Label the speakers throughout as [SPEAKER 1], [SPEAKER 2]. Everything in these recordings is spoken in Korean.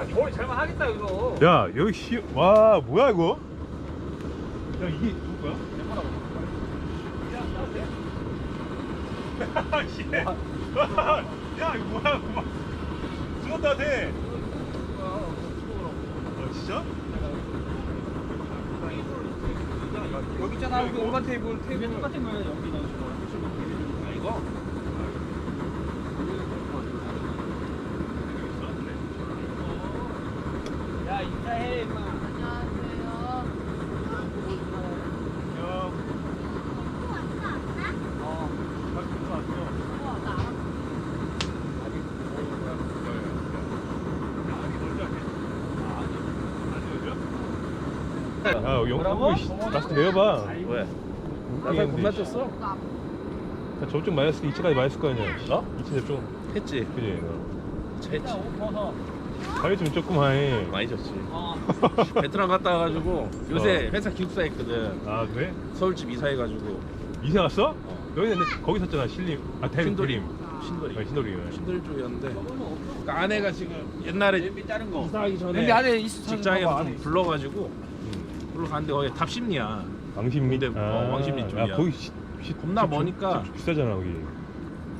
[SPEAKER 1] 야 겨울 잘만 하겠다 이거.
[SPEAKER 2] 야 여기 와 뭐야 이거? 야 이게 누구야? 야 이거 뭐야 그만 죽었다 돼. 진짜?
[SPEAKER 1] 여기 있잖아 그 일반 테이블 똑같은 거야 여기 넣어주고. 아 이거? 야 인사해 임마.
[SPEAKER 3] 안녕하세요. 우와, 나 알았어.
[SPEAKER 2] 야 영국 라스트 내려봐.
[SPEAKER 1] 왜? 나살 못 맞췄어?
[SPEAKER 2] 저쪽 마이너스 2차까지 마이너스 거 아니야?
[SPEAKER 1] 어?
[SPEAKER 2] 2차 접종
[SPEAKER 1] 했지.
[SPEAKER 2] 그지?
[SPEAKER 1] 했지.
[SPEAKER 2] 가위 좀 조금만
[SPEAKER 1] 많이 졌지. 베트남 갔다 와가지고 요새 회사 기숙사 했거든.
[SPEAKER 2] 아 그래?
[SPEAKER 1] 서울집 이사해가지고.
[SPEAKER 2] 이사 갔어? 너희는 근데 거기 샀잖아 신림
[SPEAKER 1] 신도림.
[SPEAKER 2] 신도림
[SPEAKER 1] 신도림. 신도림 쪽이었는데 그러니까 아내가 지금 옛날에 이사하기 전에
[SPEAKER 4] 냄비 안에
[SPEAKER 1] 직장에서 좀 불러가지고 갔는데 거기 답심리야.
[SPEAKER 2] 왕십리?
[SPEAKER 1] 근데, 왕십리 쪽이야.
[SPEAKER 2] 거기
[SPEAKER 1] 겁나 머니까.
[SPEAKER 2] 비싸잖아 거기.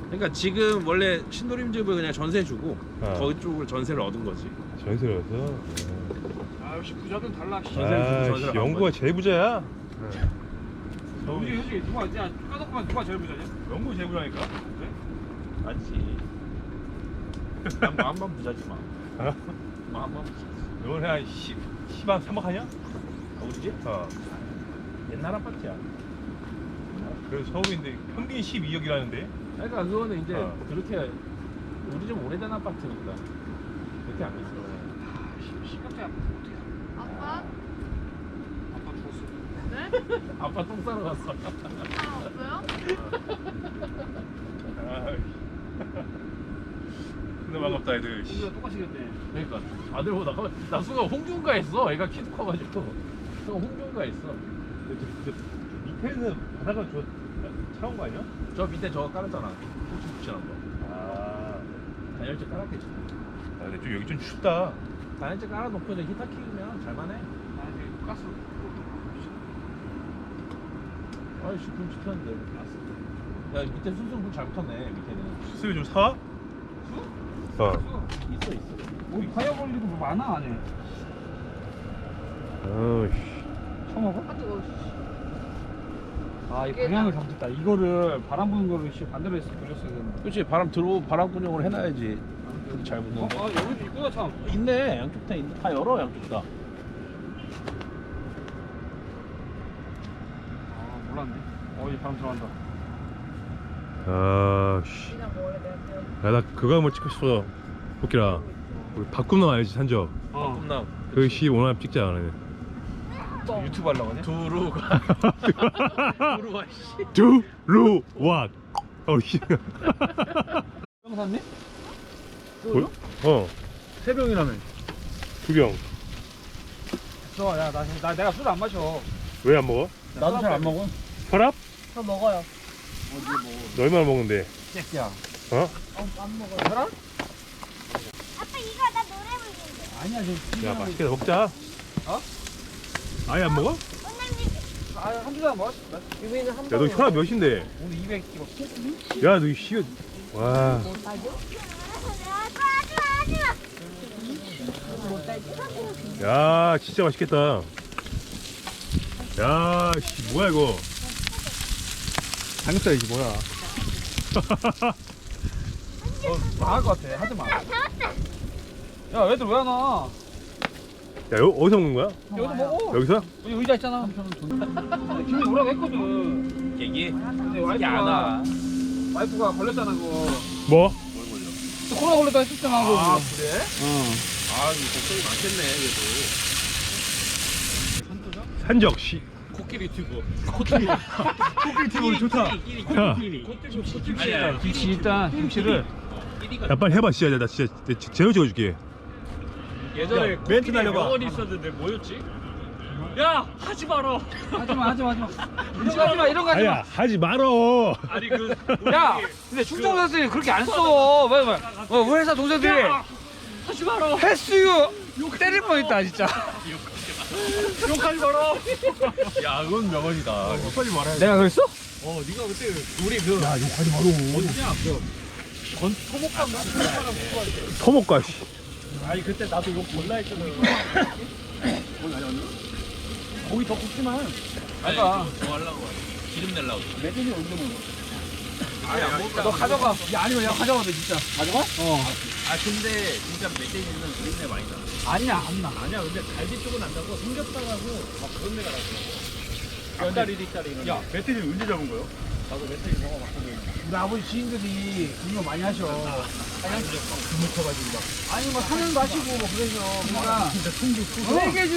[SPEAKER 1] 그러니까 지금 원래 신도림 집을 그냥 전세 주고 거기
[SPEAKER 2] 아.
[SPEAKER 1] 쪽을 전세를 얻은 거지.
[SPEAKER 2] 전세로서.
[SPEAKER 4] 아 역시 부자들은 달라.
[SPEAKER 1] 전세를
[SPEAKER 2] 영구가 제일 부자야.
[SPEAKER 4] 요즘 누가 야 까놓고만 누가 제일 부자냐?
[SPEAKER 2] 영구 제일 부자니까.
[SPEAKER 1] 맞지. 난 마음만 부자지 마.
[SPEAKER 2] 어?
[SPEAKER 1] 마음만 부자지.
[SPEAKER 2] 너는 한 10한 3억 하냐?
[SPEAKER 1] 우리 집? 옛날 아파트야.
[SPEAKER 2] 그래서 서울인데 평균 12억이라는데.
[SPEAKER 1] 그러니까 그거는 이제
[SPEAKER 2] 어.
[SPEAKER 1] 그렇게 우리 좀 오래된 아파트니까 그렇게 안 있어.
[SPEAKER 4] 시각대
[SPEAKER 3] 아빠?
[SPEAKER 4] 아빠 죽었어.
[SPEAKER 3] 네?
[SPEAKER 1] 아빠 똥 싸러 갔어.
[SPEAKER 3] 사람 없어요?
[SPEAKER 2] 근데 반갑다 애들.
[SPEAKER 4] 우리가 똑같이 생겼네.
[SPEAKER 1] 그러니까 아들보다 나 순간 홍준가 했어. 애가 키도 커가지고 순간 홍준가 했어.
[SPEAKER 2] 밑에는 바닥은 차온 거 아니야?
[SPEAKER 1] 저 밑에 저거 깔았잖아. 혹시 붙이는 거.
[SPEAKER 2] 아.
[SPEAKER 1] 단열재 깔았겠지.
[SPEAKER 2] 근데 좀 여기 좀 춥다.
[SPEAKER 1] 단열재 깔아놓고 이제 히터 키우면 잘만해.
[SPEAKER 4] 아 이제 가스.
[SPEAKER 1] 아이씨 불 붙었는데 야 밑에 수승 불잘 붙었네. 밑에는
[SPEAKER 2] 수습이 좀 사?
[SPEAKER 1] 있어.
[SPEAKER 4] 우리 파이어 걸리고 뭐 많아 안에.
[SPEAKER 2] 어이씨.
[SPEAKER 4] 처음 먹어?
[SPEAKER 3] 아 뜨거워.
[SPEAKER 4] 아이 방향을 잘못했다. 이거를 바람 부는 거를 반대로 해서 돌렸어야 되는데.
[SPEAKER 1] 그렇지. 바람 군용을 해놔야지. 잘 붙는데.
[SPEAKER 4] 여기도 있구나 참.
[SPEAKER 1] 있네. 양쪽 다 있네. 다 열어 양쪽 다.
[SPEAKER 4] 아 몰랐네. 이 바람 들어간다.
[SPEAKER 2] 아씨.
[SPEAKER 3] 그냥 먹어야 돼.
[SPEAKER 2] 야나 그거 한번 찍고 싶어. 복기라. 우리 박꿈남 알지 산적.
[SPEAKER 1] 꿈남.
[SPEAKER 2] 그 시 오늘 한번 찍자 그래.
[SPEAKER 4] 유튜브 하려고 하냐?
[SPEAKER 1] 두루가. 두루와 씨.
[SPEAKER 2] 두루와. 어씨.
[SPEAKER 4] 형 샀니?
[SPEAKER 2] 뭐야? 어.
[SPEAKER 4] 세 병이라며.
[SPEAKER 2] 2병.
[SPEAKER 4] 됐어. 야 내가 술 안 마셔.
[SPEAKER 2] 왜 안 먹어?
[SPEAKER 4] 나도 잘 안 먹어.
[SPEAKER 2] 혈압?
[SPEAKER 3] 저 먹어요.
[SPEAKER 2] 너 얼마나 먹는데?
[SPEAKER 4] 새끼야.
[SPEAKER 2] 어?
[SPEAKER 3] 안 먹어요.
[SPEAKER 4] 알아?
[SPEAKER 3] 아빠 이거 나 노래 부르는데.
[SPEAKER 4] 아니야 지금.
[SPEAKER 2] 야 맛있게 먹자.
[SPEAKER 4] 어?
[SPEAKER 2] 아예 안 먹어?
[SPEAKER 4] 한 주도 안 먹었어.
[SPEAKER 3] 유미는 한
[SPEAKER 2] 야 너 혈압 몇인데?
[SPEAKER 4] 오늘 200 찍었어.
[SPEAKER 2] 야 너 씨. 와. 야 진짜 맛있겠다. 야 씨 뭐야 이거?
[SPEAKER 4] 삼겹살이지 뭐야. 나갈 것 같아. 하지 마. 야 애들 왜 안 와?
[SPEAKER 2] 야 어디서 먹는 거야?
[SPEAKER 4] 여기서 먹어.
[SPEAKER 2] 여기서?
[SPEAKER 4] 여기 의자 있잖아. 김이 오라고 했거든.
[SPEAKER 1] 얘기.
[SPEAKER 4] 근데
[SPEAKER 1] 얘기 안 와.
[SPEAKER 4] 와이프가 걸렸잖아 그거.
[SPEAKER 2] 뭐?
[SPEAKER 1] 뭘 걸려?
[SPEAKER 4] 또 코로나 걸렸다 했었잖아 그거.
[SPEAKER 1] 아 그래?
[SPEAKER 4] 응.
[SPEAKER 1] 아 이거 걱정이 많겠네 그래도.
[SPEAKER 2] 산적 씨.
[SPEAKER 1] 코끼리 튜브.
[SPEAKER 2] 코끼리 튜브 좋다. 야,
[SPEAKER 1] 아니야.
[SPEAKER 4] 김치 일단 김치를
[SPEAKER 2] 야 빨리 해봐 진짜 나 진짜 제대로 찍어줄게.
[SPEAKER 1] 예전에
[SPEAKER 2] 야, 멘트 날려봐.
[SPEAKER 1] 명언이 있었는데 뭐였지? 야 하지 마라.
[SPEAKER 4] 하지마 이런 거 하지마.
[SPEAKER 2] 아야 하지 말어.
[SPEAKER 1] 아니 그
[SPEAKER 4] 야 근데 충청도에서 그렇게 안 써. 왜 회사 동생들이
[SPEAKER 1] 하지 마라.
[SPEAKER 4] 횟수유 때릴 뻔했다 진짜.
[SPEAKER 1] 욕하지 마라.
[SPEAKER 2] 야 그건 명언이다. 욕하지 말아야
[SPEAKER 4] 내가 그랬어?
[SPEAKER 1] 네가 그때 우리 그
[SPEAKER 2] 야 욕하지 마로.
[SPEAKER 1] 어디냐 토목감
[SPEAKER 2] 터먹가 씨.
[SPEAKER 1] 아니 그때 나도 욕 몰라 했잖아. 거기 더 굽지만.
[SPEAKER 4] 아까
[SPEAKER 1] 뭐 하려고 기름 내려고. 매진이 언제 먹어?
[SPEAKER 4] 아니 안 먹자. 너 가져가. 야 아니면 야 가져가 돼 진짜.
[SPEAKER 1] 가져가?
[SPEAKER 5] 아 근데 진짜 멧돼지는 비린내 많이 나.
[SPEAKER 4] 아니야 안 나.
[SPEAKER 5] 아니야 근데 갈비 쪽은 안 나고 삼겹살하고 막 그런 데가 나고. 앞다리 뒷다리 이런.
[SPEAKER 1] 야 멧돼지 언제 잡은 거요?
[SPEAKER 5] 나도 멧돼지 먹어봤거든.
[SPEAKER 4] 우리 아버지 지인들이 운동 많이 하셔.
[SPEAKER 5] 주먹 쳐가지고 막.
[SPEAKER 4] 아니 뭐 사냥도 하시고 뭐 그래서 그러니까
[SPEAKER 1] 진짜 통주
[SPEAKER 4] 너에게